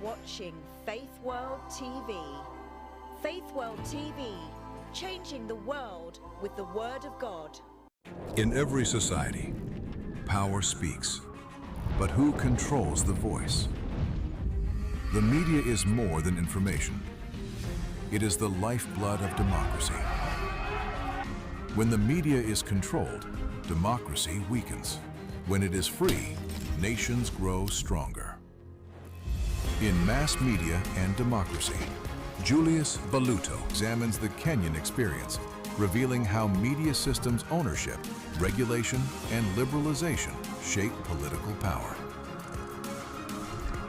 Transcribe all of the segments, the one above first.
watching Faith World TV. Faith World TV, changing the world with the Word of God. In every society, power speaks. But who controls the voice? The media is more than information. It is the lifeblood of democracy. When the media is controlled, democracy weakens. When it is free, nations grow stronger. In Mass Media and Democracy, Julius Mbaluto examines the Kenyan experience, revealing how media systems ownership, regulation, and liberalization shape political power.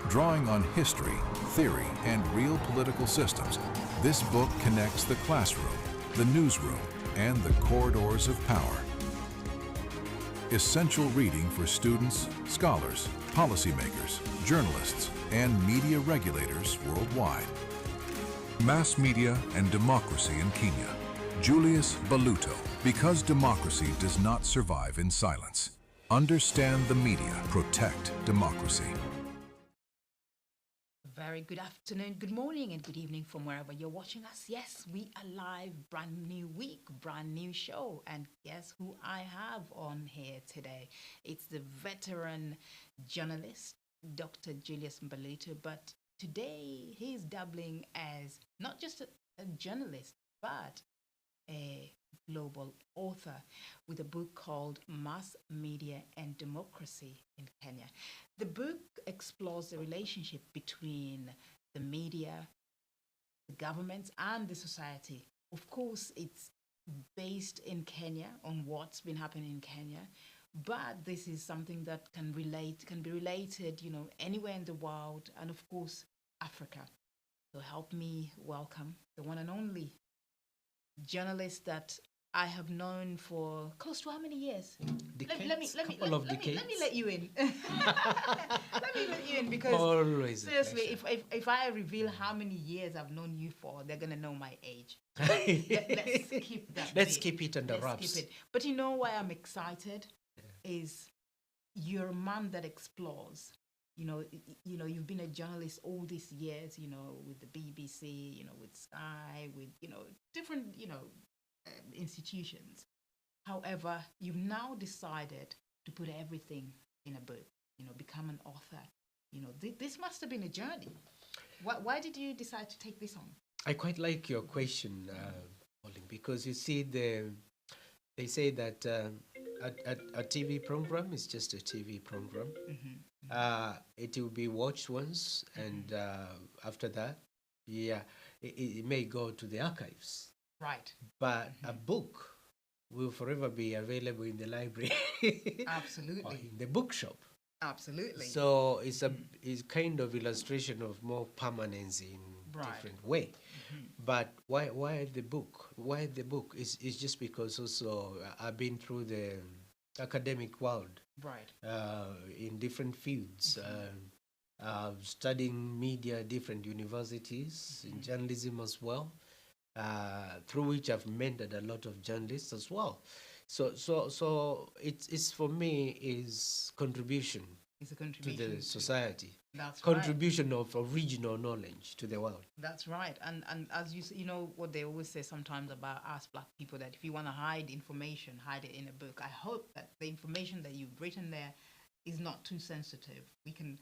Drawing on history, theory, and real political systems, this book connects the classroom, the newsroom, and the corridors of power. Essential reading for students, scholars, policymakers, journalists, and media regulators worldwide. Mass Media and Democracy in Kenya. Julius Mbaluto. Because democracy does not survive in silence. Understand the media. Protect democracy. Very good afternoon, good morning, and good evening from wherever you're watching us. Yes, we are live, brand new week, brand new show. And guess who I have on here today? It's the veteran journalist, Dr. Julius Mbaluto. But today he's dabbling as not just a journalist, but a global author with a book called Mass Media and Democracy in Kenya. The book explores the relationship between the media, the governments, and the society. Of course, it's based in Kenya, on what's been happening in Kenya, but this is something that can be related, anywhere in the world, and of course, Africa. So help me welcome the one and only journalist that I have known for close to how many years? Decades, Let me let you in. Let me let you in because always seriously, if I reveal how many years I've known you for, they're gonna know my age. So let's keep that. Let's keep it under wraps. Keep it. But you know why I'm excited is you're a man that explores. You've been a journalist all these years. With the BBC, with Sky, with different institutions. However, you've now decided to put everything in a book, become an author. This must have been a journey. Why did you decide to take this on? I quite like your question, Pauline, because you see, they say that a TV program is just a TV program. It will be watched once, and after that, it may go to the archives. Right. But a book will forever be available in the library. Absolutely. Or in the bookshop. Absolutely. So it's kind of illustration of more permanence in different way. But why the book? Why the book? It's just because also I've been through the academic world. Right. In different fields. Studying media at different universities, in journalism as well. Through which I've mentored a lot of journalists as well. So it's for me is contribution. It's a contribution to the society. That's contribution of original knowledge to the world. That's right. And as you know what they always say sometimes about us black people, that if you want to hide information, hide it in a book. I hope that the information that you've written there is not too sensitive. We can,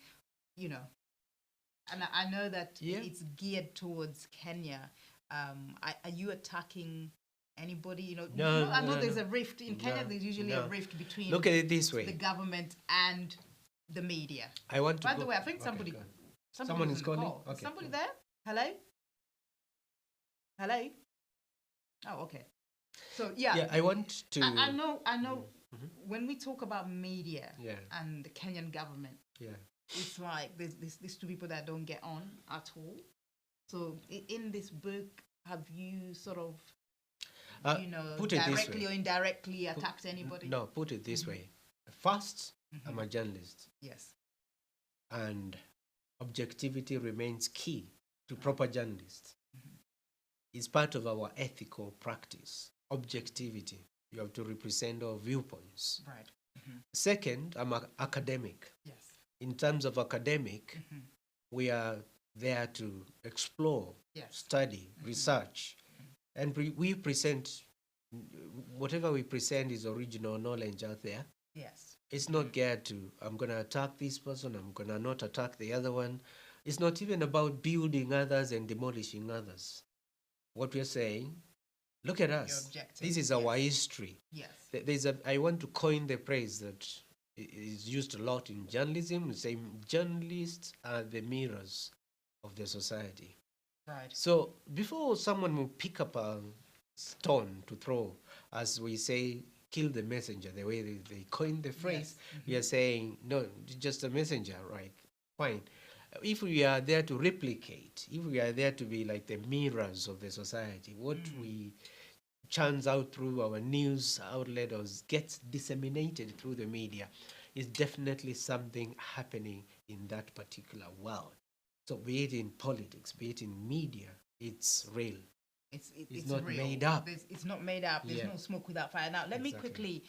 and I know that it's geared towards Kenya. Are you attacking anybody? No, I know no, there's no. a rift in Kenya. There's usually a rift between. Look at it this way: the government and the media. I want to. By the way, I think somebody is calling. Call. Okay. Somebody there? Hello. Hello. Oh, okay. So Yeah, I want to. I know. When we talk about media and the Kenyan government, it's like there's these two people that don't get on at all. So in this book, have you sort of, put it directly or indirectly attacked anybody? No, put it this way. First, I'm a journalist. Yes. And objectivity remains key to proper journalists. It's part of our ethical practice. Objectivity. You have to represent our viewpoints. Right. Second, I'm an academic. Yes. In terms of academic, we are there to explore, Yes. study, research, and we present whatever we present is original knowledge out there. Yes. It's not geared to, I'm going to attack this person, I'm going to not attack the other one. It's not even about building others and demolishing others. What we're saying, look at us. This is our history. Yes. I want to coin the phrase that is used a lot in journalism. We say journalists are the mirrors of the society. Right. So before someone will pick up a stone to throw, as we say, kill the messenger, the way they coin the phrase, we are saying, no, just a messenger, right? Fine. If we are there to replicate, if we are there to be like the mirrors of the society, what we churns out through our news outlet or gets disseminated through the media is definitely something happening in that particular world. So be it in politics, be it in media, it's real. It's not real. made up. It's not made up. There's no smoke without fire. Now, let me quickly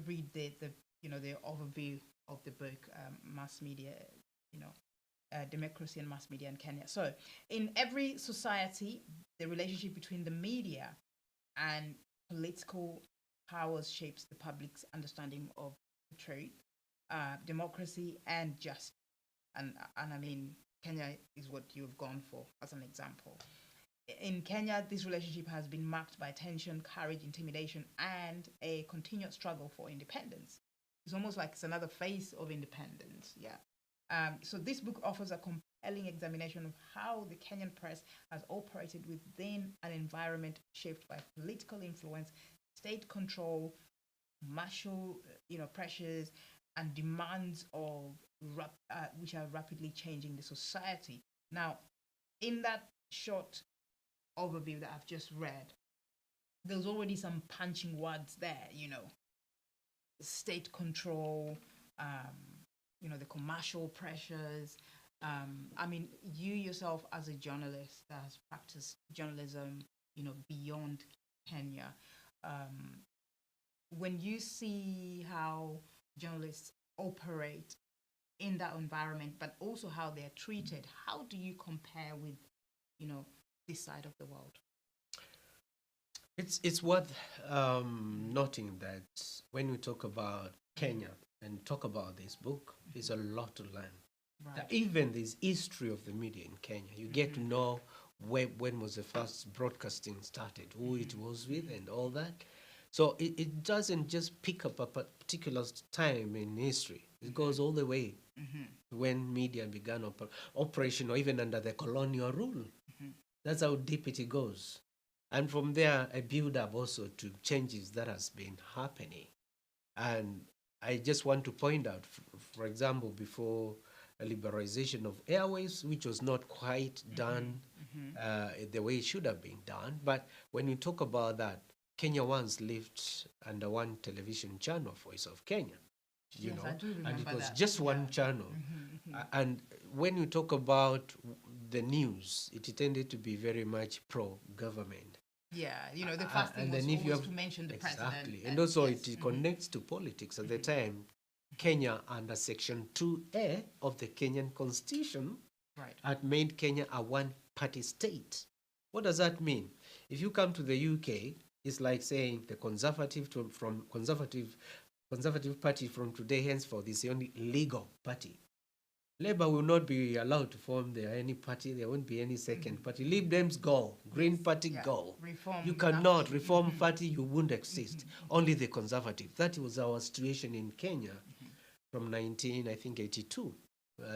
read the overview of the book, Mass Media, Democracy and Mass Media in Kenya. So, in every society, the relationship between the media and political powers shapes the public's understanding of the truth, democracy, and justice. And I mean, Kenya is what you've gone for as an example. In Kenya, this relationship has been marked by tension, courage, intimidation, and a continuous struggle for independence. It's almost like it's another face of independence. Yeah. So this book offers a compelling examination of how the Kenyan press has operated within an environment shaped by political influence, state control, martial, pressures, and demands of which are rapidly changing the society. Now, in that short overview that I've just read, there's already some punching words there. State control. The commercial pressures. I mean, you yourself as a journalist that has practiced journalism, beyond Kenya, when you see how journalists operate in that environment, but also how they're treated, how do you compare with, this side of the world? It's worth noting that when we talk about Kenya and talk about this book, there's a lot to learn. Right. Even this history of the media in Kenya, you get to know when was the first broadcasting started, who it was with, and all that. So it doesn't just pick up a particular time in history. It goes all the way to when media began operation, or even under the colonial rule. That's how deep it goes. And from there, a build-up also to changes that has been happening. And I just want to point out, for example, before a liberalization of airways, which was not quite done the way it should have been done. But when you talk about that, Kenya once lived under one television channel, Voice of Kenya. Yes, I do remember and it was that. just one channel. And when you talk about the news, it tended to be very much pro-government. Yeah, the first thing was always to mention the president. Exactly. And also it connects to politics. At the time, Kenya, under Section 2A of the Kenyan Constitution, had made Kenya a one-party state. What does that mean? If you come to the UK, it's like saying the Conservative Party from today henceforth is the only legal party. Labour will not be allowed to form any party. There won't be any second party. Lib Dems go. Green Party go. Reform, you cannot. Reform Party, you won't exist. Only the Conservative. That was our situation in Kenya from 1982.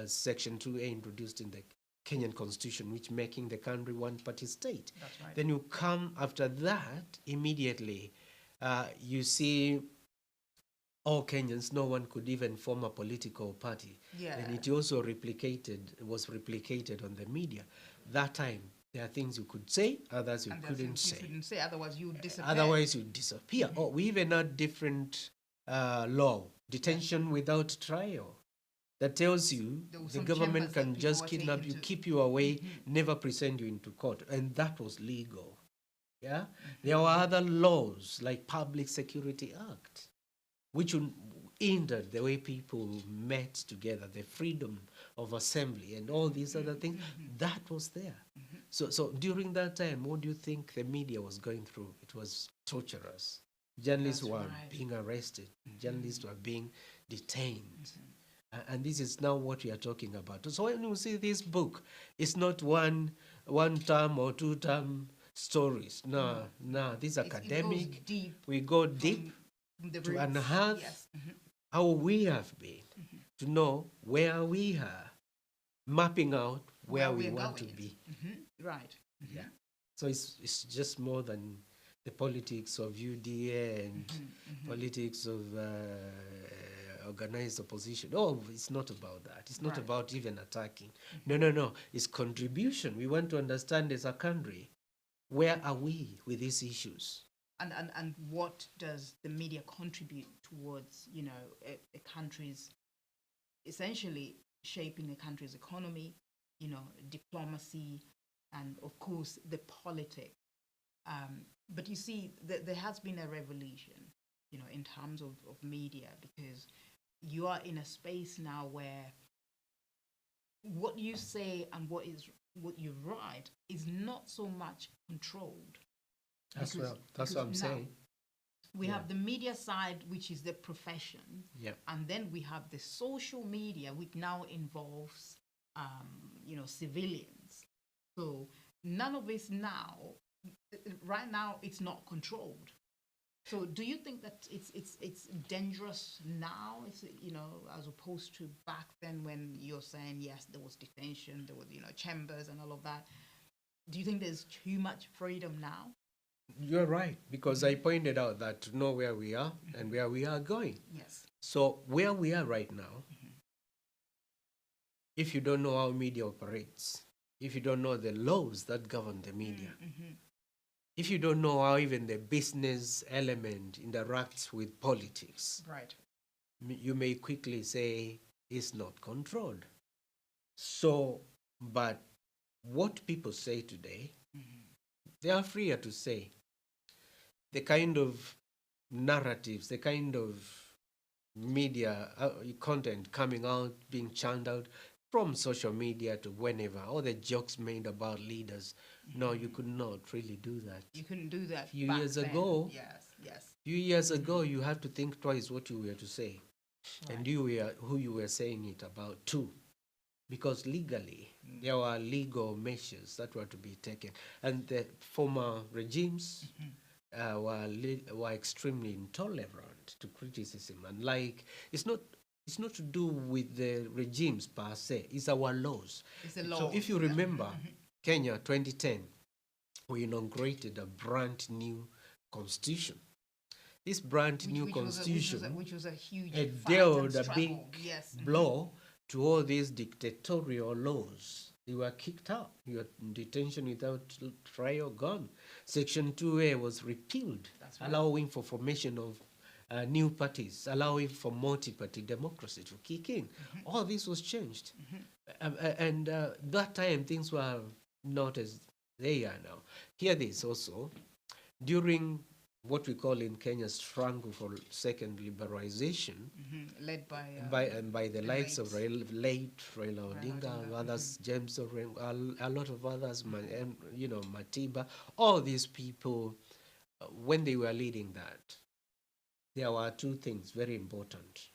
Section 2A introduced in the Kenyan Constitution, which making the country one-party state. That's right. Then you come after that, immediately, you see all Kenyans, no one could even form a political party. Yeah. And it also was replicated on the media. That time, there are things you could say, others you couldn't say. You couldn't say, otherwise you would disappear. Otherwise you disappear. Or we even had different law, detention without trial, that tells you the government can just kidnap you, keep you away, never present you into court. And that was legal. Yeah. There were other laws like Public Security Act, which hindered the way people met together, the freedom of assembly and all these other things, that was there. So during that time, what do you think the media was going through? It was torturous. Journalists That's were right. being arrested. Journalists were being detained. And this is now what we are talking about. So when you see this book, it's not one term or two term stories. No, this It academic. goes deep. We go deep From the to roots. unearth Yes. how we have been, to know where we are, mapping out where we we're want to going. be. Right. Yeah. So it's just more than the politics of UDA and politics of organized opposition. Oh, it's not about that. It's not Right. about even attacking. No. It's contribution. We want to understand as a country, where are we with these issues? And what does the media contribute towards, a country's, essentially shaping a country's economy, diplomacy, and of course the politics. But you see, there has been a revolution, in terms of media, because you are in a space now where what you say and what you write is not so much controlled. That's Because what I'm now saying. We Yeah. have the media side, which is the profession, Yeah. and then we have the social media, which now involves, civilians. So none of this now, right now, it's not controlled. So do you think that it's dangerous now? It's, as opposed to back then when you're saying yes, there was detention, there was chambers and all of that. Do you think there's too much freedom now? You're right, because I pointed out that to know where we are and where we are going. Yes. So where we are right now, if you don't know how media operates, if you don't know the laws that govern the media, if you don't know how even the business element interacts with politics, Right. you may quickly say it's not controlled. So, but what people say today, they are freer to say. The kind of narratives, the kind of media content coming out, being churned out from social media to whenever, all the jokes made about leaders. No, you could not really do that. You couldn't do that. Few back years then. ago, Yes. Few years ago, you had to think twice what you were to say, Right. and who you were saying it about too, because legally there were legal measures that were to be taken, and the former regimes were extremely intolerant to criticism, and it's not to do with the regimes per se, it's our laws. It's the So laws, if you yeah. remember, Kenya 2010, we inaugurated a brand new constitution. This brand new constitution Which was a huge had fight and dealt a struggle. big Yes. blow to all these dictatorial laws. They were kicked out. You were in detention without trial, gone. Section 2A was repealed, That's right. allowing for formation of new parties, allowing for multi-party democracy to kick in. All this was changed. And that time, things were not as they are now. Hear this also. During what we call in Kenya struggle for second liberalization, Led by by the likes of late Raila Odinga, Odinga, others, James Orengo, a lot of others, Matiba, all these people, when they were leading that, there were two things very important.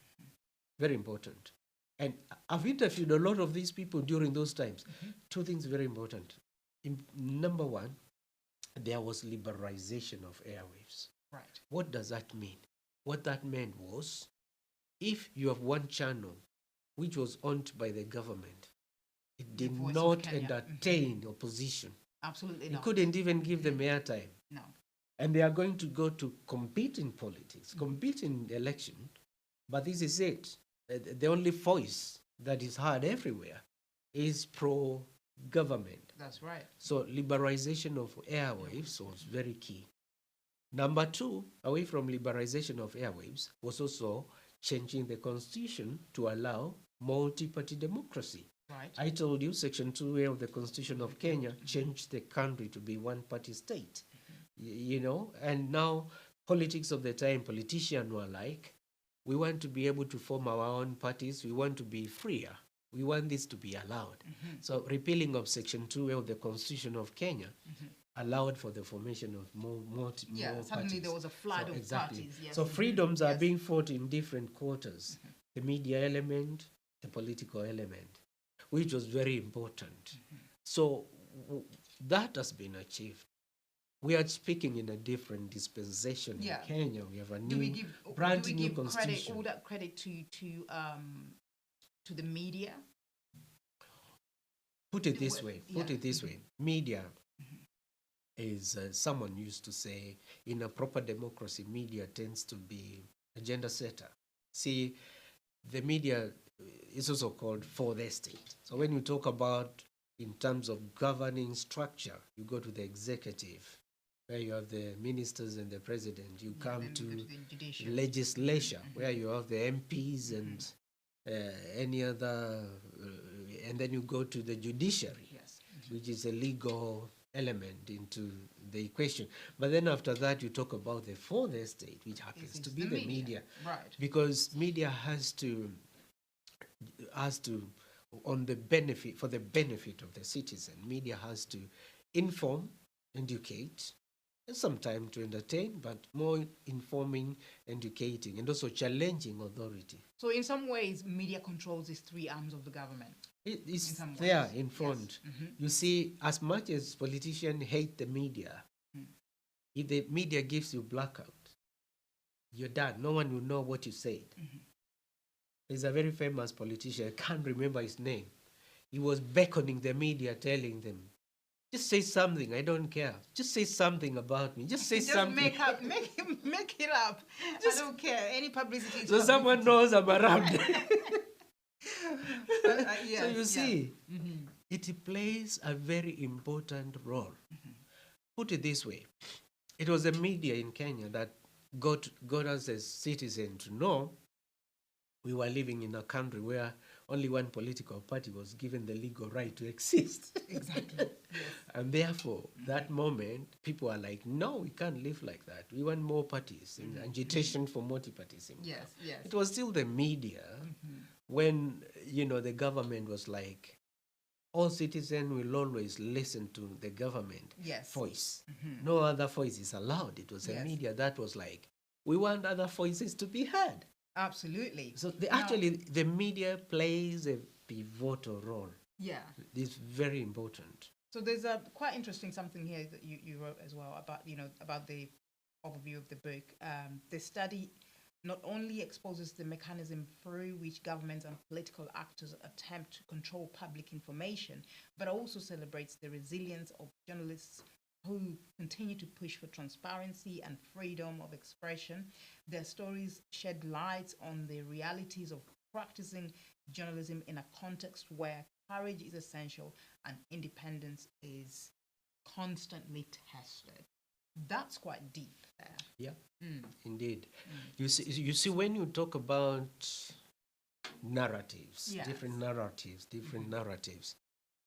Very important. And I've interviewed a lot of these people during those times. Two things very important. Number one, there was liberalization of airwaves. right. What does that mean? What that meant was, if you have one channel which was owned by the government, it The did Voice of not Kenya. entertain opposition. Absolutely It not. couldn't even give them airtime. No. And they are going to go to compete in politics, compete in election. But this is it. The only voice that is heard everywhere is pro-government. That's right. So liberalization of airwaves was very key. Number two, away from liberalization of airwaves, was also changing the constitution to allow multi-party democracy. Right. I told you Section 2A of the Constitution of Kenya changed the country to be one-party state. And now politics of the time, politicians were like, we want to be able to form our own parties, we want to be freer. We want this to be allowed. So repealing of Section 2 of the Constitution of Kenya allowed for the formation of more Suddenly parties. there was a flood of parties. Yes. So freedoms are being fought in different quarters. The media element, the political element, which was very important. So that has been achieved. We are speaking in a different dispensation in Kenya. We have a brand new constitution. All that credit to the media? Put it this way. Media is, someone used to say, in a proper democracy, media tends to be agenda setter. See, the media is also called for the state. So when you talk about in terms of governing structure, you go to the executive, where you have the ministers and the president. You come to the legislature, where you have the MPs and any other, and then you go to the judiciary, which is a legal element into the equation. But then after that, you talk about the fourth estate, which happens to be the media. Right. Because media has to, on the benefit, for the benefit of the citizen, media has to inform, educate, and sometimes to entertain, but more informing, educating, and also challenging authority. So in some ways, media controls these three arms of the government. It's there in front. You see, as much as politicians hate the media, if the media gives you blackout, you're done. No one will know what you said. There's a very famous politician, I can't remember his name. He was beckoning the media, telling them, just say something, I don't care. Just say something about me. Just say something. Make it up. I don't care. Any publicity. So someone knows I'm around. Yes, so you see, it plays a very important role. Put it this way, it was the media in Kenya that got us as citizens to know we were living in a country where only one political party was given the legal right to exist. Exactly. Yes. And therefore, that moment, people are like, no, we can't live like that. We want more parties, and agitation for multi-partyism. Yes, yes. It was still the media when, the government was like, all citizens will always listen to the government voice. No other voice is allowed. It was the media that was like, we want other voices to be heard. Absolutely. So the media plays a pivotal role. Yeah. It's very important. So there's a quite interesting something here that you wrote as well about, about the overview of the book. The study not only exposes the mechanism through which governments and political actors attempt to control public information, but also celebrates the resilience of journalists who continue to push for transparency and freedom of expression. Their stories shed light on the realities of practicing journalism in a context where courage is essential and independence is constantly tested. That's quite deep there. Yeah, indeed. You see, when you talk about narratives, different narratives,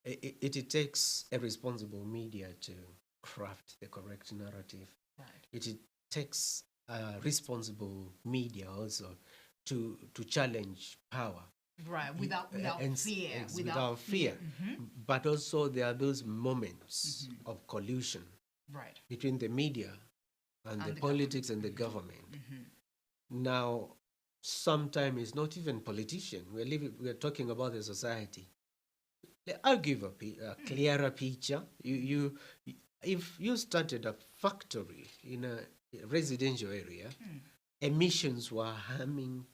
it takes a responsible media to craft the correct narrative. Right. It takes responsible media also to challenge power. Right, without fear. Without fear. But also there are those moments of collusion between the media and the politics and the government. Now, sometimes it's not even politicians. We are talking about the society. I'll give a clearer picture. If you started a factory in a residential area, emissions were harming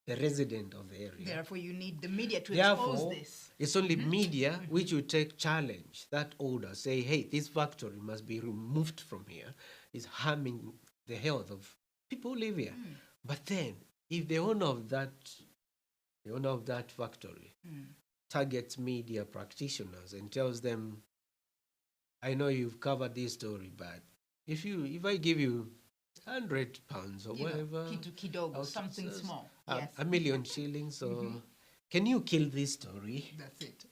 the resident of the area. Therefore, you need the media to expose this. It's only media which will take challenge that order, say, hey, this factory must be removed from here. It's harming the health of people who live here. But then, if the owner of that factory targets media practitioners and tells them, I know you've covered this story, but if I give you £100 or whatever, kidogo, something small, yes. 1 million shillings, or can you kill this story? That's it.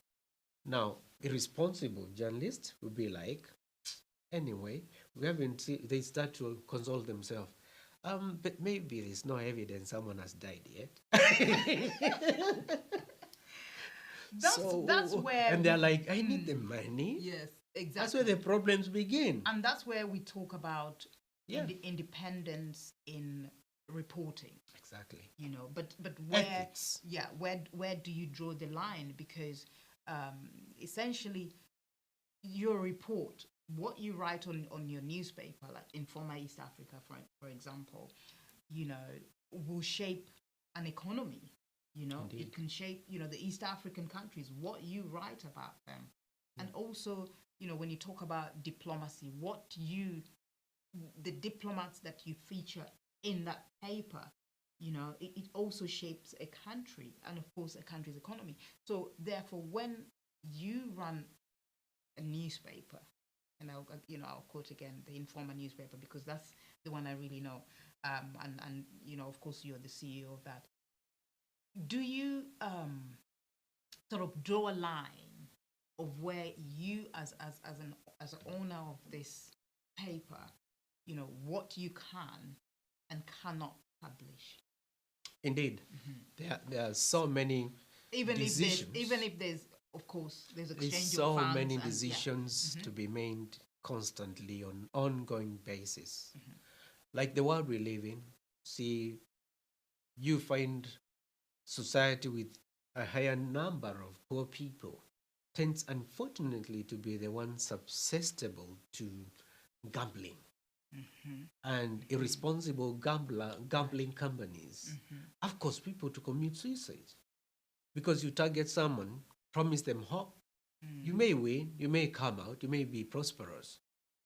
Now, irresponsible journalists would be like, anyway, we haven't seen, they start to console themselves. But maybe there's no evidence someone has died yet. That's where and they're like, I need the money. yes, exactly. That's where the problems begin. And that's where we talk about Yeah. independence in reporting. Exactly. You know, but where Ethics. yeah, where do you draw the line? Because essentially your report, what you write on your newspaper, like in former East Africa, for example, you know, will shape an economy. You know, Indeed. it can shape, you know, the East African countries, what you write about them. And also, you know, when you talk about diplomacy, the diplomats that you feature in that paper, you know, it also shapes a country and, of course, a country's economy. So, therefore, when you run a newspaper, and I'll quote again the Informer newspaper because that's the one I really know, and you know, of course, you're the CEO of that. Do you sort of draw a line of where you, as an owner of this paper, you know, what you can and cannot publish? Indeed. There are so many decisions. Even if there's, of course, there's exchange There's of so funds many and, decisions to be made constantly on ongoing basis. Like the world we live in, see, you find society with a higher number of poor people tends unfortunately to be the ones susceptible to gambling and irresponsible gambling companies. Of course, people to commit suicide because you target someone, promise them hope. You may win, you may come out, you may be prosperous,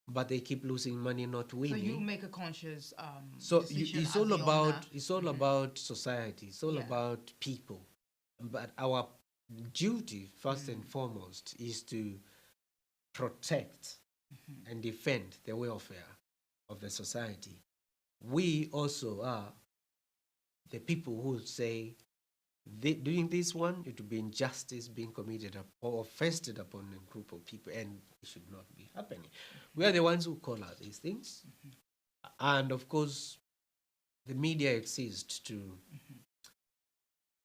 but they keep losing money, not winning. So you make a conscious decision it's all about about society. It's all about people. But our duty, first and foremost, is to protect and defend the welfare of the society. We also are the people who say, doing this one, it will be injustice being committed or foisted upon a group of people, and it should not be happening. We are the ones who call out these things. And of course, the media exists to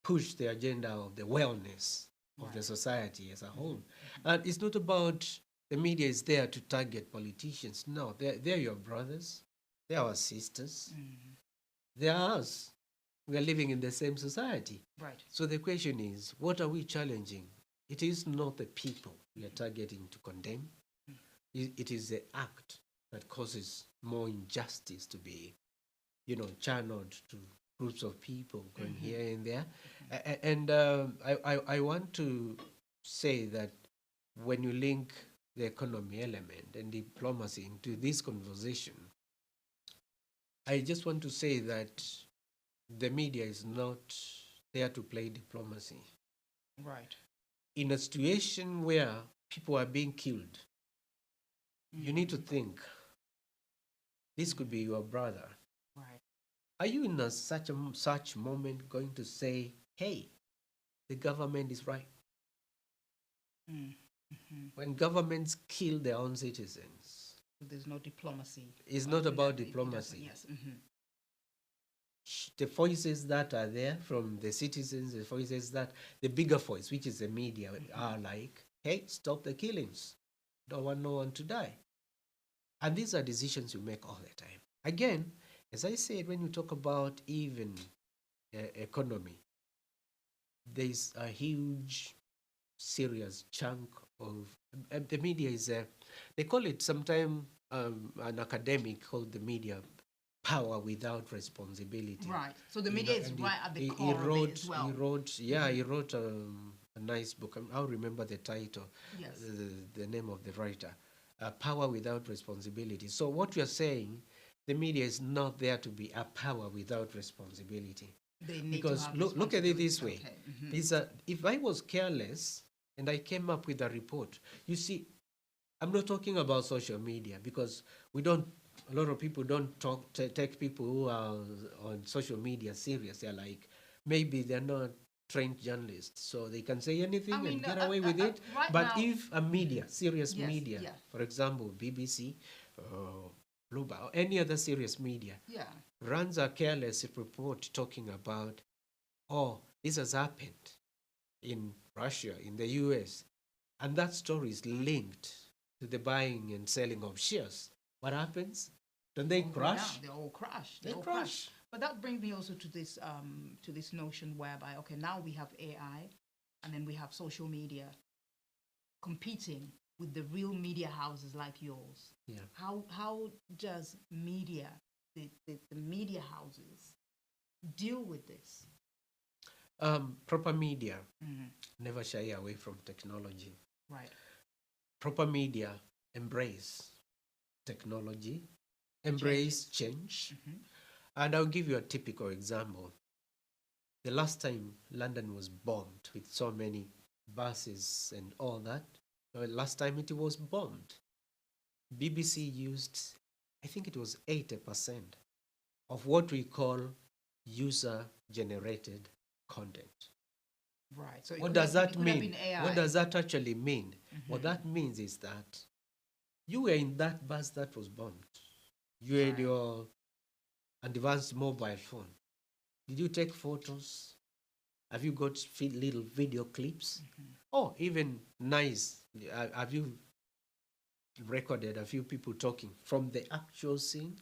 push the agenda of the wellness of the society as a whole. And it's not about the media is there to target politicians. No, they're your brothers, they're our sisters, they're us. We are living in the same society. Right. So the question is, what are we challenging? It is not the people we are targeting to condemn. It is the act that causes more injustice to be, channeled to groups of people going here and there. And I want to say that when you link the economy element and diplomacy into this conversation, I just want to say that the media is not there to play diplomacy. Right. In a situation where people are being killed, you need to think, this could be your brother. Right. Are you in such moment going to say, hey, the government is right? When governments kill their own citizens, So there's no diplomacy. it's not about diplomacy. Yes. The voices that are there from the citizens, the voices that, the bigger voice, which is the media, are like, hey, stop the killings. Don't want no one to die. And these are decisions you make all the time. Again, as I said, when you talk about even economy, there's a huge, serious chunk of the media is they call it sometimes an academic called the media power without responsibility. Right. So the media is right at the core of it as well. He wrote a nice book. I'll remember the title, Yes. the name of the writer, Power Without Responsibility. So what you're saying, the media is not there to be a power without responsibility. They need Because to have look at it this way. Okay. If I was careless and I came up with a report, you see, I'm not talking about social media because a lot of people don't take people who are on social media serious. They're like, maybe they're not trained journalists, so they can say anything and get away with it. Right But now, if a media, serious Yes, media, yeah. for example, BBC, Bloomberg, or any other serious media, yeah. runs a careless report talking about, oh, this has happened, in Russia, in the US, and that story is linked to the buying and selling of shares, what happens? Don't they crash? They all crash. They all crash. But that brings me also to this notion whereby, okay, now we have AI, and then we have social media competing with the real media houses like yours. Yeah. How does media, the media houses, deal with this? Proper media never shy away from technology. Right. Proper media embrace technology, embrace change. And I'll give you a typical example. The last time London was bombed with so many buses and all that, the last time it was bombed, BBC used, I think it was 80% of what we call user-generated content. Right. So What does that mean? What does that actually mean? What that means is that you were in that bus that was bombed. You had your advanced mobile phone. Did you take photos? Have you got little video clips? Or even nice, have you recorded a few people talking from the actual scene?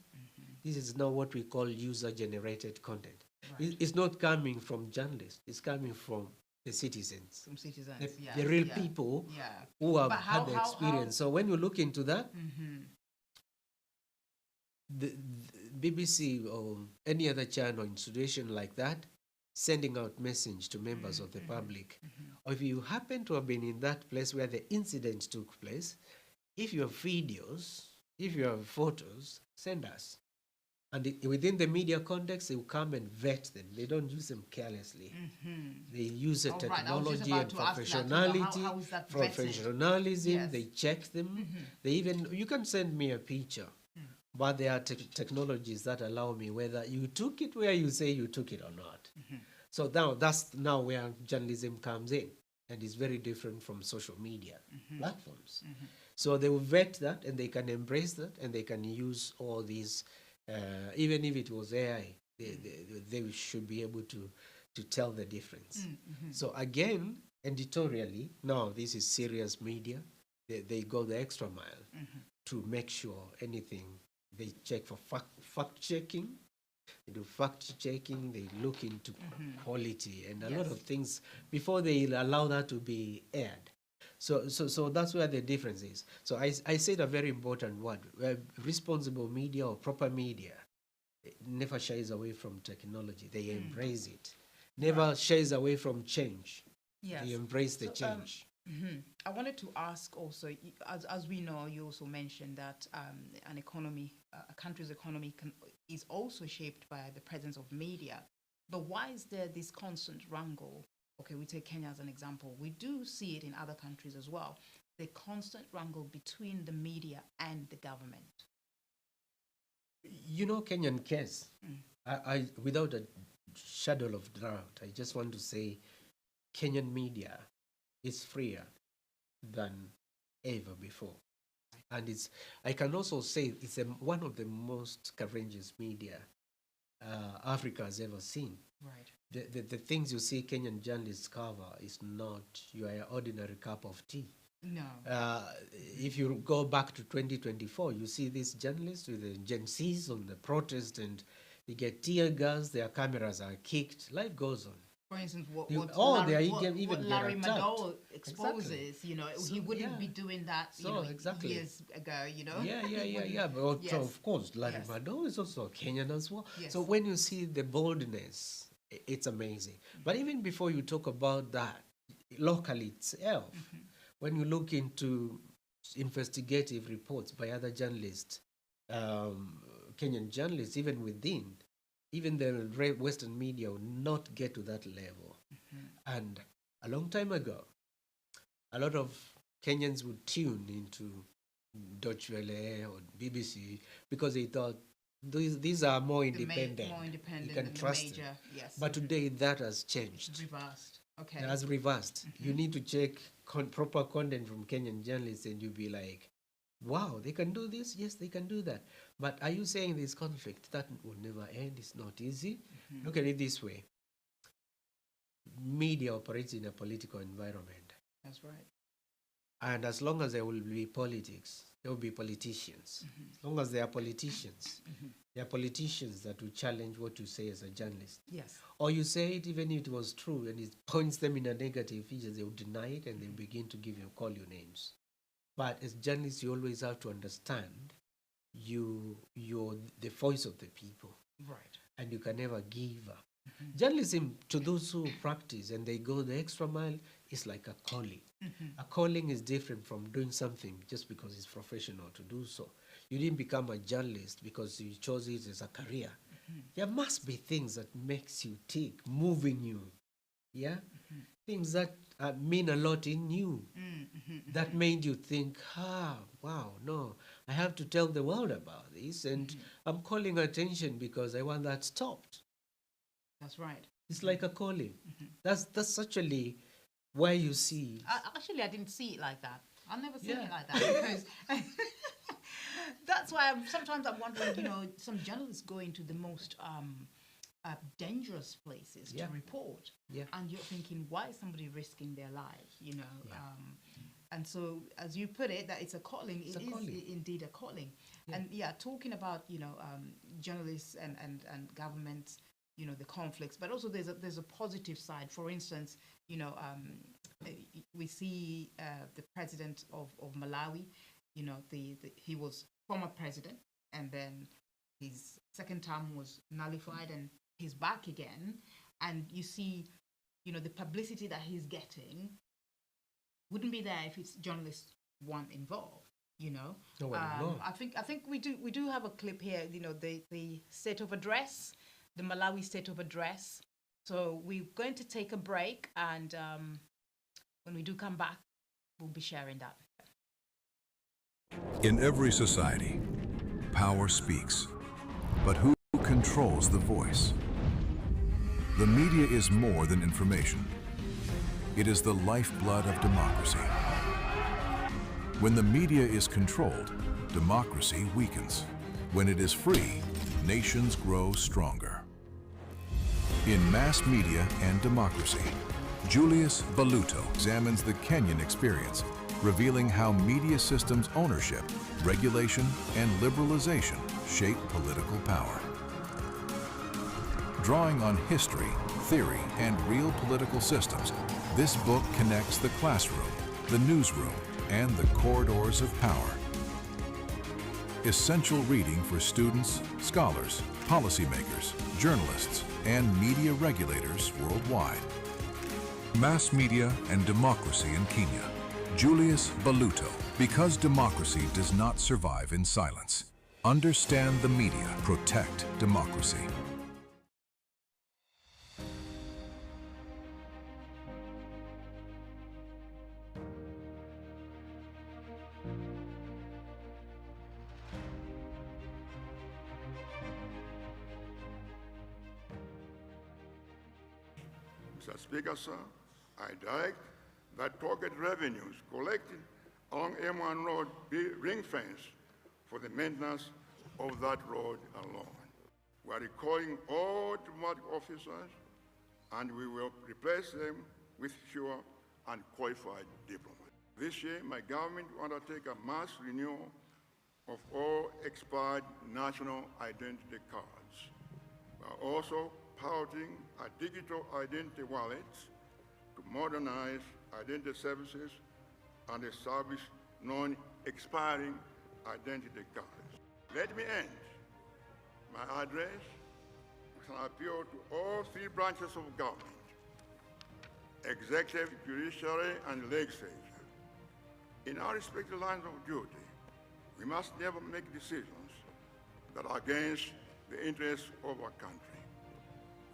This is now what we call user-generated content. Right. It's not coming from journalists. It's coming from the citizens. From citizens, The real people who have had the experience. So when you look into that, the BBC or any other channel institution like that, sending out message to members of the public, or if you happen to have been in that place where the incident took place, if you have videos, if you have photos, send us. And within the media context, they will come and vet them. They don't use them carelessly. They use the technology and professionality, professionalism. They check them. They even, you can send me a picture, but there are technologies that allow me whether you took it where you say you took it or not. So now that's now where journalism comes in, and it's very different from social media platforms. So they will vet that, and they can embrace that, and they can use all these. Even if it was AI, they should be able to tell the difference. So again, editorially, now this is serious media. They go the extra mile to make sure anything. They check for fact checking. They do fact checking. They look into quality and a lot of things before they allow that to be aired. So that's where the difference is. So I said a very important word. Responsible media or proper media never shies away from technology. They embrace it. Never shies away from change. They embrace the change. I wanted to ask also, as we know, you also mentioned that an economy, a country's economy is also shaped by the presence of media. But why is there this constant wrangle? Okay, we take Kenya as an example. We do see it in other countries as well. The constant wrangle between the media and the government. You know, Kenyan case, I without a shadow of doubt, I just want to say Kenyan media is freer than ever before. And I can also say it's one of the most courageous media Africa has ever seen. Right. The things you see Kenyan journalists cover is not your ordinary cup of tea. No. If you go back to 2024, you see these journalists with the Gen Zs on the protest, and they get tear gas, their cameras are kicked, life goes on. For instance, what Larry Madowo exposes, you know, he wouldn't be doing that years ago, you know. But of course, Larry Madowo is also Kenyan as well. Yes. So when you see the boldness, it's amazing. But even before you talk about that, locally itself, when you look into investigative reports by other journalists, Kenyan journalists, even the Western media will not get to that level. And a long time ago, a lot of Kenyans would tune into Deutsche Welle or BBC because they thought these are more independent. You can trust them. Yes. But today that has changed. It's reversed. Okay. It has reversed. You need to check proper content from Kenyan journalists, and you'll be like, wow, they can do this? Yes, they can do that. But are you saying this conflict that will never end? It's not easy. Look at it this way. media operates in a political environment. That's right. And as long as there will be politics, there will be politicians. As long as there are politicians, there are politicians that will challenge what you say as a journalist. Yes. Or you say it even if it was true and it points them in a negative feature, they will deny it and they begin to call you names. But as journalists, you always have to understand you're the voice of the people. Right. And you can never give up. Journalism, to those who practice and they go the extra mile, is like a calling. A calling is different from doing something just because it's professional to do so. You didn't become a journalist because you chose it as a career. There must be things that makes you tick, moving you. Yeah? Things that mean a lot in you. That made you think, wow, no, I have to tell the world about this, and I'm calling attention because I want that stopped. That's right. It's like a calling. That's actually why you see. Actually, I didn't see it like that. I've never seen it like that, because that's why sometimes I'm wondering, some journalists go into the most dangerous places to report, and you're thinking, why is somebody risking their life? And so, as you put it, that it's a calling. It is indeed a calling. And talking about journalists and governments, the conflicts, but also there's a positive side. For instance, we see the president of Malawi. He was former president, and then his second term was nullified, and he's back again. And you see, the publicity that he's getting wouldn't be there if it's journalists weren't involved. I think we do have a clip here. The state of address, the Malawi state of address. So we're going to take a break, and when we do come back, we'll be sharing that. In every society, power speaks. But who controls the voice? The media is more than information. It is the lifeblood of democracy. When the media is controlled, democracy weakens. When it is free, nations grow stronger. In Mass Media and Democracy, Julius Mbaluto examines the Kenyan experience, revealing how media systems ownership, regulation, and liberalization shape political power. Drawing on history, theory, and real political systems, this book connects the classroom, the newsroom, and the corridors of power. Essential reading for students, scholars, policymakers, journalists, and media regulators worldwide. Mass Media and Democracy in Kenya. Julius Mbaluto. Because democracy does not survive in silence. Understand the media. Protect democracy. Mr. Speaker, sir, I direct that pocket revenues collected along M1 Road be ring-fenced for the maintenance of that road alone. We are recalling all diplomatic officers, and we will replace them with fewer and qualified diplomats. This year, my government will undertake a mass renewal of all expired national identity cards. We are also piloting a digital identity wallet to modernize identity services and establish non-expiring identity cards. Let me end my address with an appeal to all three branches of government: executive, judiciary, and legislature. In our respective lines of duty, we must never make decisions that are against the interests of our country.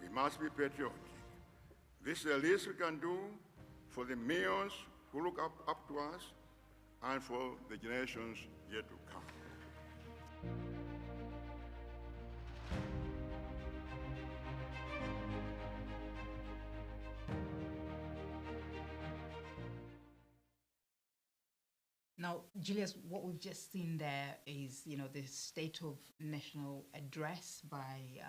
We must be patriotic. This is the least we can do for the millions who look up to us and for the generations yet to come. Now, Julius, what we've just seen there is, the State of National Address by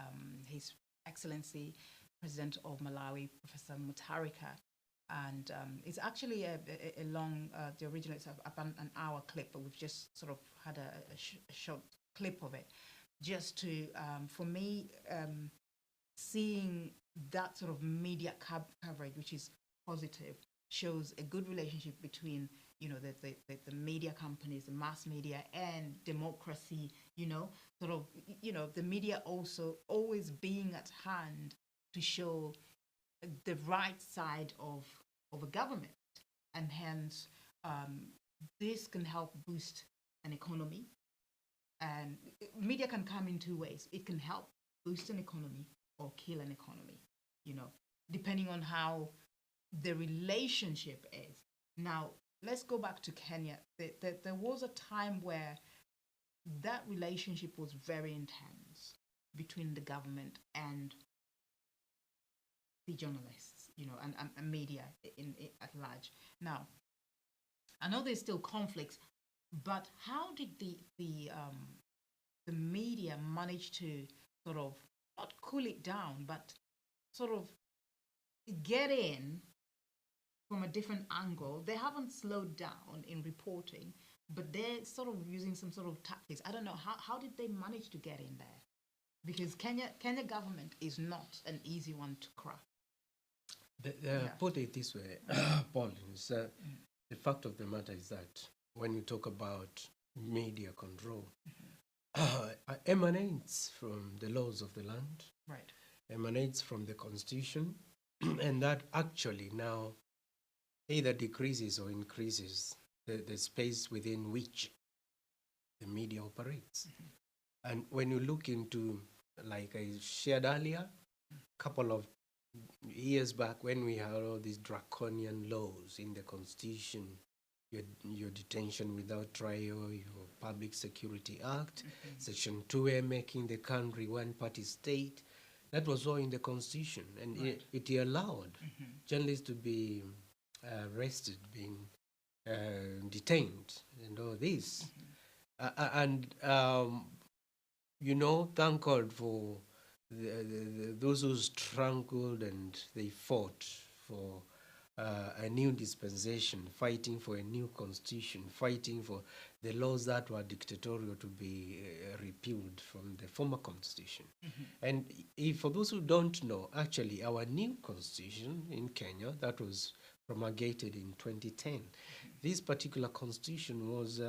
His Excellency President of Malawi, Professor Mutharika. And it's actually a long, the original is about an hour clip, but we've just sort of had a short clip of it. Just to, for me, seeing that sort of media coverage, which is positive, shows a good relationship between, you know, the media companies, the mass media, and democracy, you know, sort of, you know, the media also always being at hand to show the right side of a government. And hence, this can help boost an economy. And media can come in two ways. It can help boost an economy or kill an economy, you know, depending on how the relationship is. Now, let's go back to Kenya. There was a time where that relationship was very intense between the government and the journalists, you know, and media at large. Now, I know there's still conflicts, but how did the media manage to sort of not cool it down, but sort of get in from a different angle? They haven't slowed down in reporting, but they're sort of using some sort of tactics. I don't know, how did they manage to get in there? Because Kenya government is not an easy one to crack. Put it this way, Pauline, the fact of the matter is that when you talk about media control, emanates from the laws of the land, right? Emanates from the constitution, and that actually now either decreases or increases the space within which the media operates. And when you look into, like I shared earlier, a couple of years back when we had all these draconian laws in the constitution, your detention without trial, your Public Security Act, Section 2A making the country one-party state, that was all in the constitution, and right. it allowed journalists to be arrested, being detained, and all this. You know, thank God for those who struggled and they fought for a new dispensation, fighting for a new constitution, fighting for the laws that were dictatorial to be repealed from the former constitution. And for those who don't know, actually our new constitution in Kenya, that was promulgated in 2010, this particular constitution was,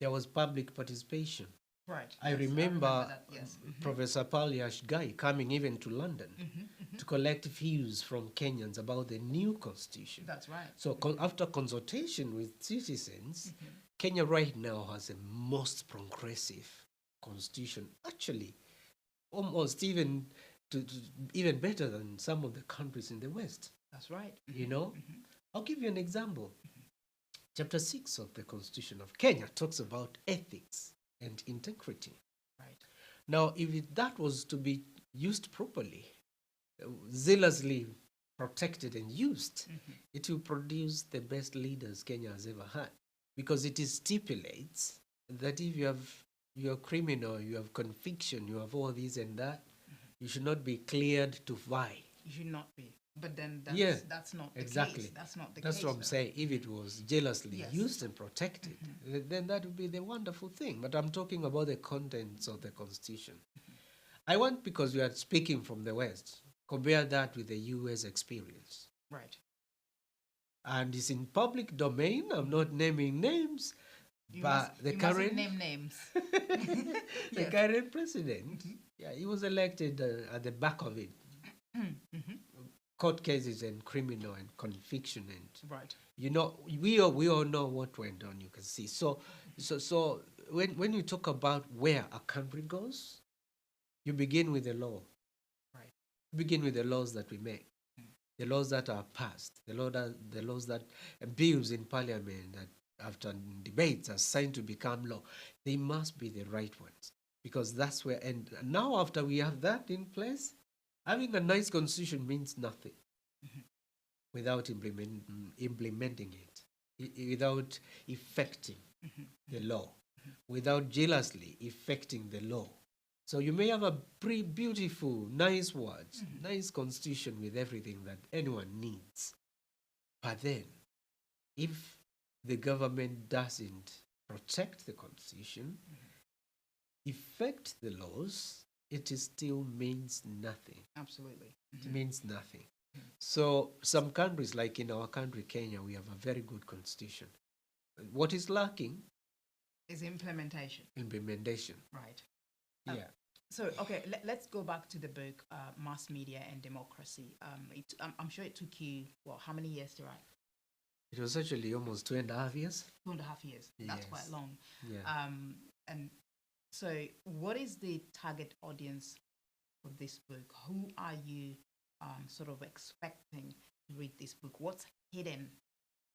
there was public participation. Right. I remember that, yes. Professor Pauline Guy coming even to London to collect views from Kenyans about the new constitution. That's right. So after consultation with citizens, Kenya right now has the most progressive constitution, actually, almost even even better than some of the countries in the West. That's right. You know, I'll give you an example. Chapter 6 of the Constitution of Kenya talks about ethics and integrity. Right. Now, if that was to be used properly, zealously protected and used, it will produce the best leaders Kenya has ever had, because it stipulates that if you're a criminal, you have conviction, you have all this and that, you should not be cleared to vie. You should not be. But then that's not the case. That's not the case. That's what I'm saying. If it was jealously used and protected, then that would be the wonderful thing. But I'm talking about the contents of the Constitution. I want, because we are speaking from the West, compare that with the U.S. experience. Right. And it's in public domain. I'm not naming names, but the current name names. The current president, he was elected at the back of it. Court cases and criminal and conviction and right. You know, we all know what went on. You can see. So when you talk about where a country goes, you begin with the law. Right. You begin with the laws that we make, the laws that are passed, the laws that bills in Parliament that after debates are signed to become law. They must be the right ones, because that's where. And now after we have that in place, having a nice constitution means nothing without implementing it, without effecting the law, without jealously effecting the law. So you may have a pretty beautiful, nice words, nice constitution with everything that anyone needs. But then, if the government doesn't protect the constitution, effect the laws, it still means nothing. Absolutely. It means nothing. So some countries, like in our country, Kenya, we have a very good constitution. What is lacking? Is implementation. Implementation. Right. Yeah. So, okay, let's go back to the book, Mass Media and Democracy. I'm sure it took you, well, how many years to write? It was actually almost 2.5 years. 2.5 years. That's Yes. quite long. Yeah. And so, what is the target audience for this book? Who are you sort of expecting to read this book? What's hidden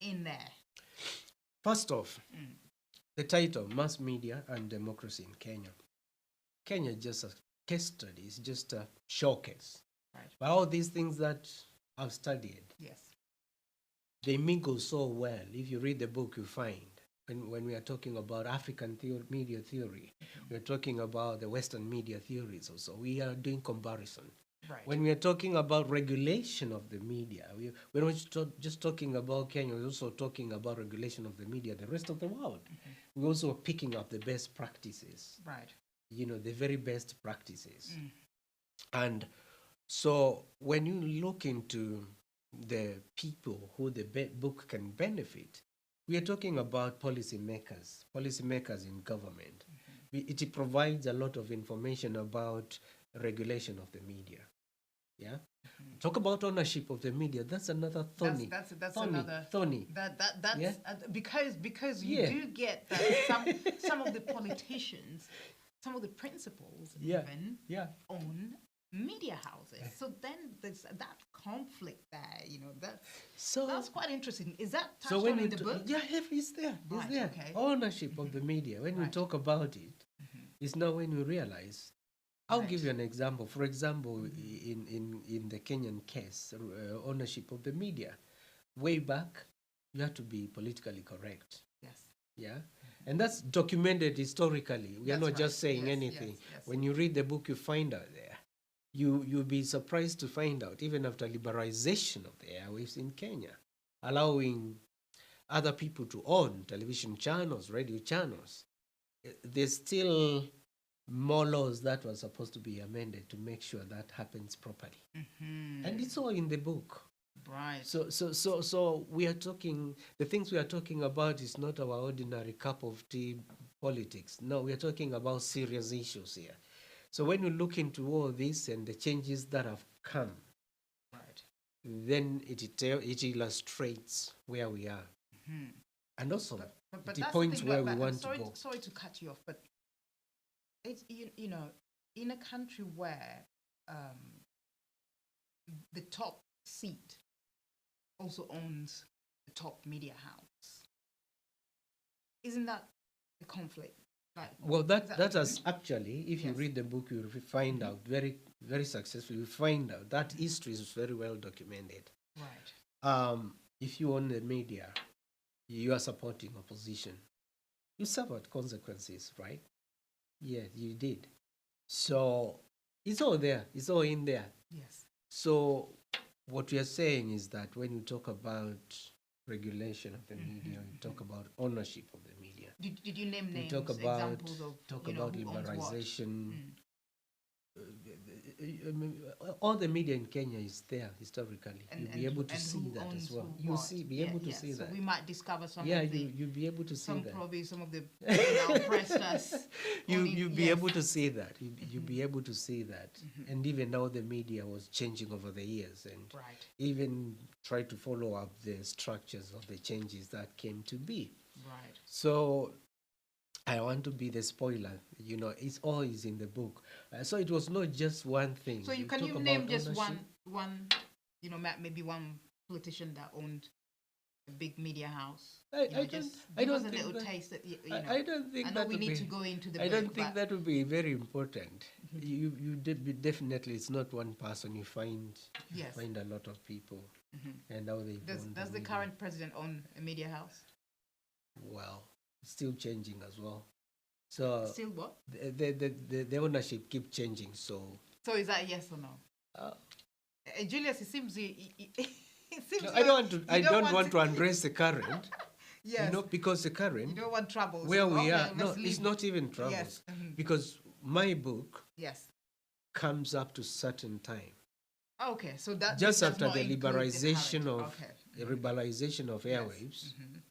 in there? First off, the title, Mass Media and Democracy in Kenya. Kenya is just a case study. It's just a showcase. Right. But all these things that I've studied, Yes. they mingle so well. If you read the book, you find when we are talking about African media theory, we're talking about the Western media theories also. We are doing comparison. Right. When we are talking about regulation of the media, we're not just talking about Kenya, we're also talking about regulation of the media, the rest of the world. We're also picking up the best practices, Right. the very best practices. And so when you look into the people who the book can benefit, we are talking about policymakers in government. It provides a lot of information about regulation of the media. Yeah. Talk about ownership of the media. That's another thorny. That's thorny, another thorny. That's Yeah. Because you Yeah. do get that some of the politicians, some of the principals Yeah. even Yeah. own media houses. So then there's that conflict there. So That's quite interesting. Is that touched so when on you in the book? yeah, it's there. Right, It's there. okay. Ownership of the media. When we Right. talk about it, it's now when you realize. I'll Right. give you an example. For example, in the Kenyan case, ownership of the media, way back, you have to be politically correct. Yes. Yeah, and that's documented historically. We are That's not right. just saying Yes, anything. yes. When you read the book, you find out there. You'll be surprised to find out, even after liberalization of the airwaves in Kenya, allowing other people to own television channels, radio channels, there's still more laws that were supposed to be amended to make sure that happens properly. And it's all in the book. Right. So we are talking, the things we are talking about is not our ordinary cup of tea politics. No, we are talking about serious issues here. So when you look into all this and the changes that have come, Right. then it illustrates where we are. And also But it that's the points thing, where like, we want to go. Sorry to cut you off, but it's in a country where the top seat also owns the top media house, isn't that a conflict? Like, Well, that exactly. has actually, if you Yes. read the book, you will find out very, very successfully. You find out that history is very well documented. Right. If you own the media, you are supporting opposition. You suffered consequences, right? Yeah, you did. So it's all there. It's all in there. Yes. So what we are saying is that when you talk about regulation of the media, you talk about ownership of the media. Did you name We names, talk about examples of who owns what? liberalization. All the media in Kenya is there historically. You'll be able to see who that owns as well. who You'll what? be able to Yeah, see so that. we might discover some Yeah, of the you'll be able to see that. probably some of the now oppressed us. You'll be Yes. able to see that. You'll be able to see that. And even now the media was changing over the years and Right. even try to follow up the structures of the changes that came to be. Right. So I want to be the spoiler. It's always in the book. So it was not just one thing. So can talk you about name just ownership. one, maybe one politician that owned a big media house? I Just don't give us a think little that- taste that I don't think I know that we would need be- to go into the I book, don't think but that would be very important. You definitely, it's not one person. You find Yes. find a lot of people and how they does the current president own a media house? Well, it's still changing as well. So Still what? the ownership keep changing. So So is that yes or no? uh, Julius, it seems it seems no, I don't want to. you I don't want to address the current. Yes. You know, because the current You don't want troubles. where we Okay, are. No, let's it's leave. not even troubles. Yes. Mhm. Because my book Yes. comes up to certain time. Okay, so that Just does after not the include liberalization current. of Okay. the liberalization of Yes. airwaves, Mhm.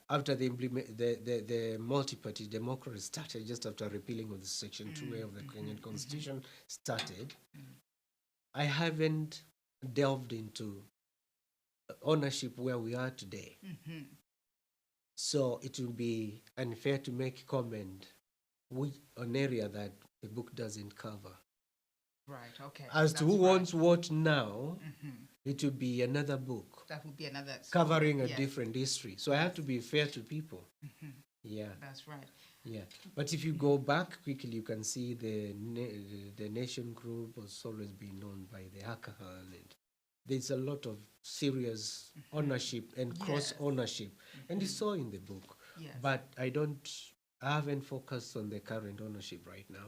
after the multi-party democracy started, just after repealing of the Section 2A of the Kenyan Constitution started, I haven't delved into ownership where we are today. So it will be unfair to make comment on area that the book doesn't cover. Right. Okay. As to That's who right. wants what now, it will be another book That would be another covering a yes. different history. So I have to be fair to people. Yeah, That's right. yeah. But if you go back quickly, you can see the Nation Group has always been known by the alcohol, and there's a lot of serious ownership and cross ownership, and it's all in the book. Yes. But I haven't focused on the current ownership right now,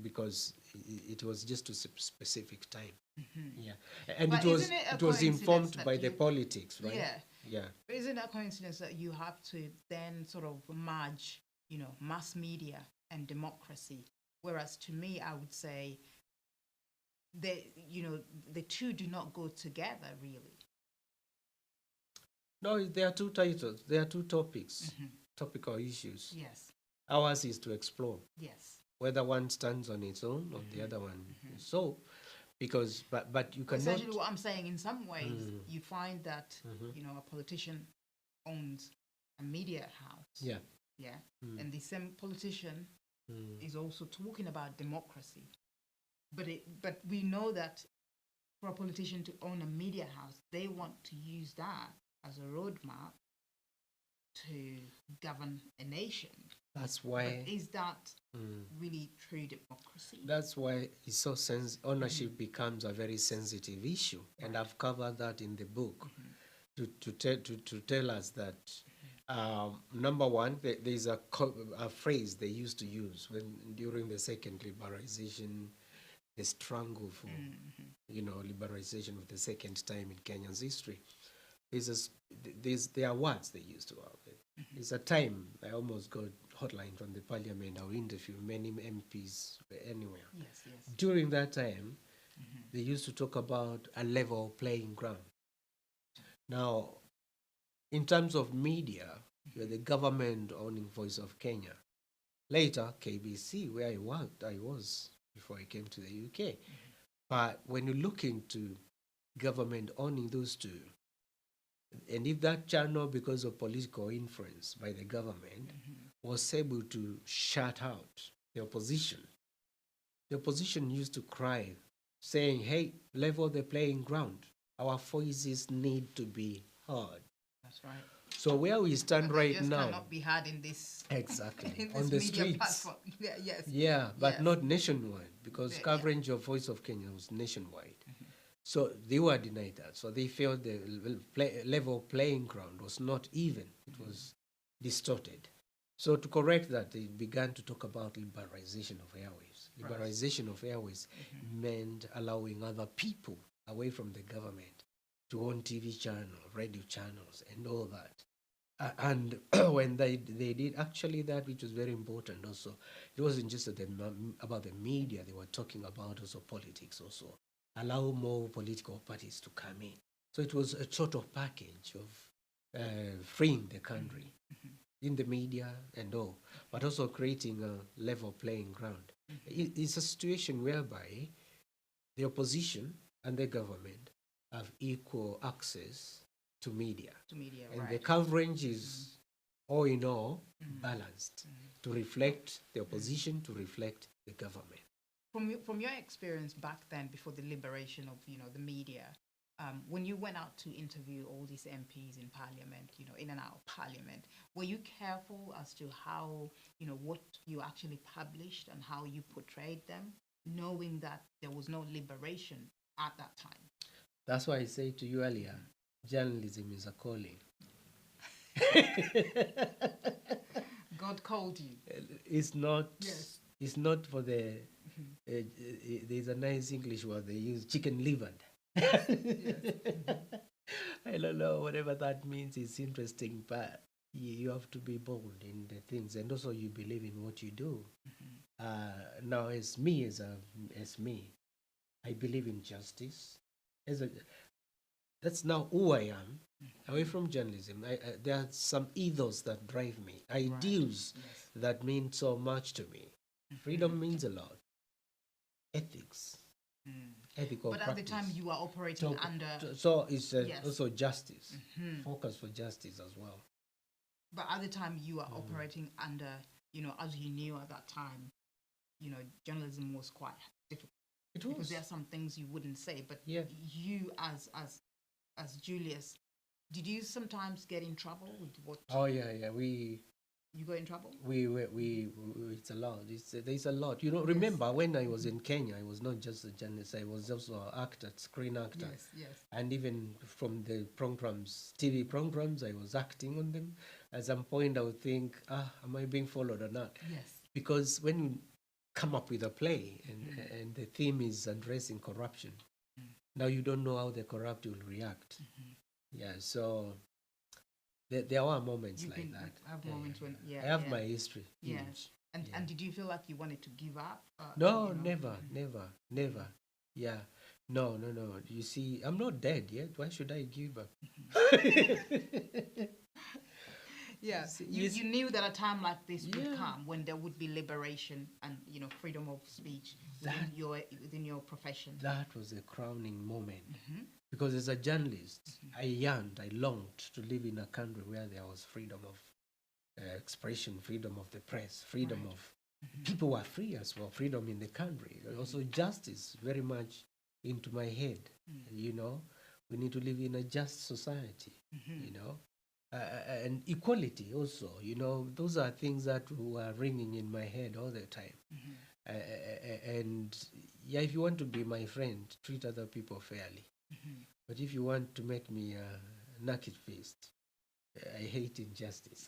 because it was just to specific time. Yeah, and But it was isn't it a it was coincidence informed that by the you- politics, right? Yeah. Yeah. But isn't that coincidence that you have to then sort of merge, mass media and democracy? Whereas to me, I would say the two do not go together really. No, there are two titles. There are two topics, topical issues. Yes. Ours is to explore Yes. whether one stands on its own or the other one. So, because but you cannot. Essentially, what I'm saying, in some ways, you find that a politician owns a media house. Yeah. Yeah. And the same politician is also talking about democracy. But we know that for a politician to own a media house, they want to use that as a roadmap to govern a nation. That's why. But is that really true democracy? That's why it's so ownership becomes a very sensitive issue, and I've covered that in the book to tell us that number one, there's a phrase they used to use during the second liberalization, the struggle for liberalization of the second time in Kenya's history. There are words they used to have. There's a time I almost got hotline from the parliament. I will interview many MPs anywhere. Yes, yes. During that time, they used to talk about a level playing ground. Now, in terms of media, you're the government owning Voice of Kenya. Later, KBC, where I was before I came to the UK. But when you look into government owning those two, and if that channel, because of political influence by the government, was able to shut out the opposition used to cry, saying, hey, level the playing ground. Our voices need to be heard. That's right. So where we stand But right just now, cannot be had in this exactly in on this the media streets. platform. Yeah, yes. Yeah, but Yes. not nationwide, because Yeah, coverage of Voice of Kenya was nationwide. So they were denied that. So they felt the level playing ground was not even. It was distorted. So to correct that, they began to talk about liberalization of airwaves. Liberalization of airwaves meant allowing other people away from the government to own TV channels, radio channels, and all that. And when they did actually that, which was very important also, it wasn't just about the media, they were talking about also politics also. Allow more political parties to come in. So it was a sort of package of freeing the country in the media and all, but also creating a level playing ground. It's a situation whereby the opposition and the government have equal access to media. And the coverage is all in all balanced to reflect the opposition, to reflect the government. From your experience back then, before the liberation of the media, when you went out to interview all these MPs in Parliament, in and out of Parliament, were you careful as to how what you actually published and how you portrayed them, knowing that there was no liberation at that time? That's why I said to you earlier, journalism is a calling. God called you. It's not. Yes. It's not for the. There's a nice English word they use: chicken livered. Yes. Mm-hmm. I don't know whatever that means. It's interesting, but you have to be bold in the things, and also you believe in what you do. Now, as me, I believe in justice. That's now who I am. Away from journalism, there are some ethos that drive me, ideals that mean so much to me. Freedom means a lot. Ethics, ethical But at practice. the time you are operating under. So it's Yes. also justice, focus for justice as well. But at the time you are operating under, as you knew at that time, journalism was quite difficult. It was. Because there are some things you wouldn't say. But Yeah. you as Julius, did you sometimes get in trouble with what? Oh yeah. You got in trouble? We it's a lot. There's a lot. Remember when I was in Kenya, I was not just a journalist. I was also an actor, screen actor. Yes. And even from the programs, TV programs, I was acting on them. At some point, I would think, am I being followed or not? Yes. Because when you come up with a play and the theme is addressing corruption, now you don't know how the corrupt will react. Yeah, so there are moments like that. Have moments when, I have my history. Yes. Huge. And did you feel like you wanted to give up? No, never. Yeah. No. You see, I'm not dead yet. Why should I give up? Yeah, you knew that a time like this would come when there would be liberation and freedom of speech within your profession. That was a crowning moment because as a journalist, I longed to live in a country where there was freedom of expression, freedom of the press, freedom of people were free as well, freedom in the country. Also justice very much into my head. We need to live in a just society. And equality also, those are things that were ringing in my head all the time. And if you want to be my friend, treat other people fairly. But if you want to make me a naked fist, I hate injustice.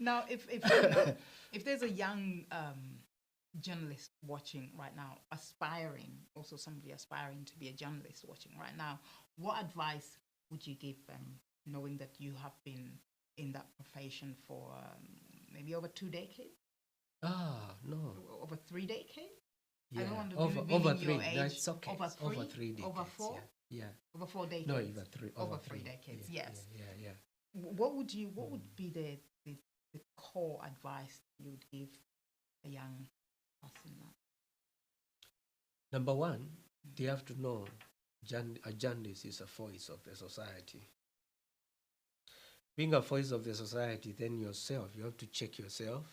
Now, if there's a young journalist watching right now, also somebody aspiring to be a journalist watching right now, what advice would you give them, knowing that you have been in that profession for maybe over 2 decades? No. Over 3 decades? Yeah. I don't want to over be 3. your age. That's okay. Over 3? Over 3 decades. Over 4? Yeah. Over 4 decades? No, over 3. Over 3 decades, yes. Yeah. What would be the core advice you would give a young person? Number one, they have to know a journalist is a voice of the society. Being a voice of the society, then yourself, you have to check yourself.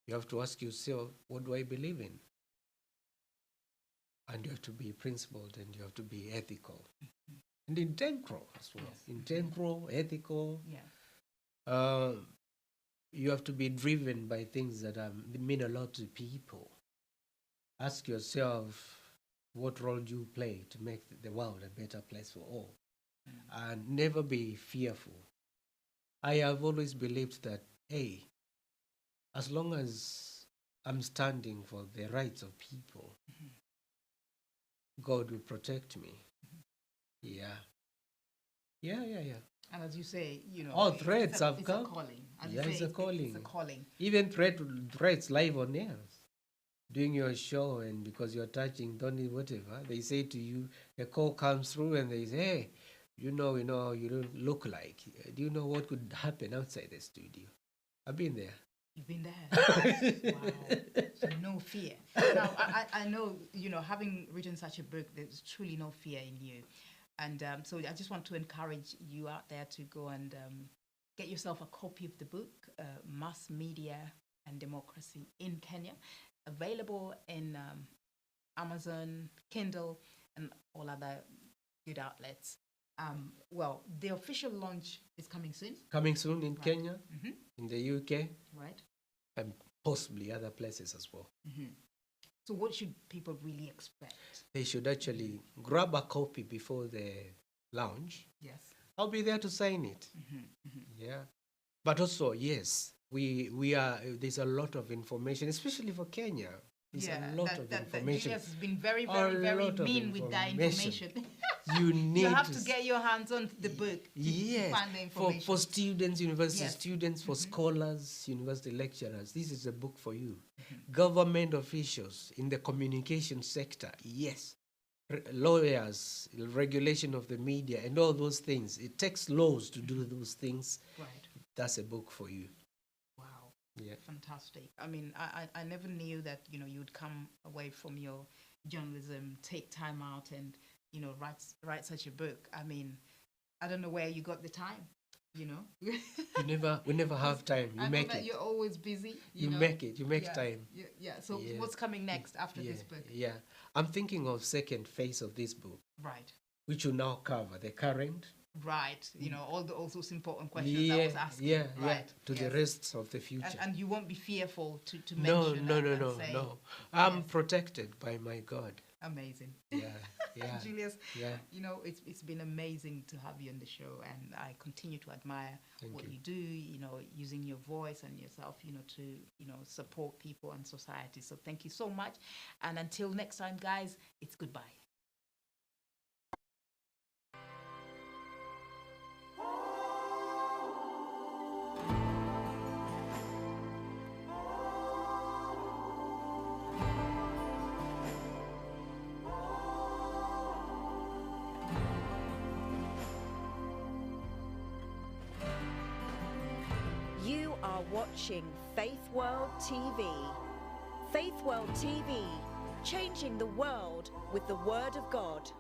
You have to ask yourself, what do I believe in? And you have to be principled and you have to be ethical. And integral as well. Yes. Integral, ethical. Yeah. You have to be driven by things that mean a lot to people. Ask yourself, what role do you play to make the world a better place for all? And never be fearful. I have always believed that, as long as I'm standing for the rights of people, God will protect me. Yeah. And as you say, all threats have come. It's a calling. As Yeah, you say, it's a calling. It's a calling. Even threats live on air. Doing your show, and because you're touching, don't need whatever, they say to you, a call comes through and they say, hey, you know how you don't look like. Do you know what could happen outside the studio? I've been there. You've been there. Wow. So no fear. Now, I know, having written such a book, there's truly no fear in you. And so I just want to encourage you out there to go and get yourself a copy of the book, Mass Media and Democracy in Kenya, available in Amazon, Kindle, and all other good outlets. Well, the official launch is coming soon. Coming soon in Kenya, in the UK, right, and possibly other places as well. So what should people really expect? They should actually grab a copy before the launch. Yes. I'll be there to sign it. Yeah. But also, yes, we are. There's a lot of information, especially for Kenya. There's a lot of information. Julius has been very, very mean with that information. You need you have to get your hands on the book to find the information. For students, university students, for scholars, university lecturers, this is a book for you. Government officials in the communication sector, yes. Lawyers, regulation of the media, and all those things. It takes laws to do those things. Right. That's a book for you. Wow. Yeah. Fantastic. I mean, I never knew that, you know, you'd come away from your journalism, take time out and, you know, write such a book. I mean, I don't know where you got the time, you know. We never have time. You make it. You're always busy. You make it. You make time. Yeah. So what's coming next after this book? Yeah. I'm thinking of second phase of this book. Right. Which will now cover the current. Right. You know, all those important questions I was asking. Right. To the rest of the future. And you won't be fearful to mention No. I'm protected by my God. Amazing. Yeah. Julius, yeah. You know, it's been amazing to have you on the show, and I continue to admire what you do, you know, using your voice and yourself, you know, to, you know, support people and society. So thank you so much. And until next time, guys, it's goodbye. You are watching Faith World TV. Faith World TV, changing the world with the Word of God.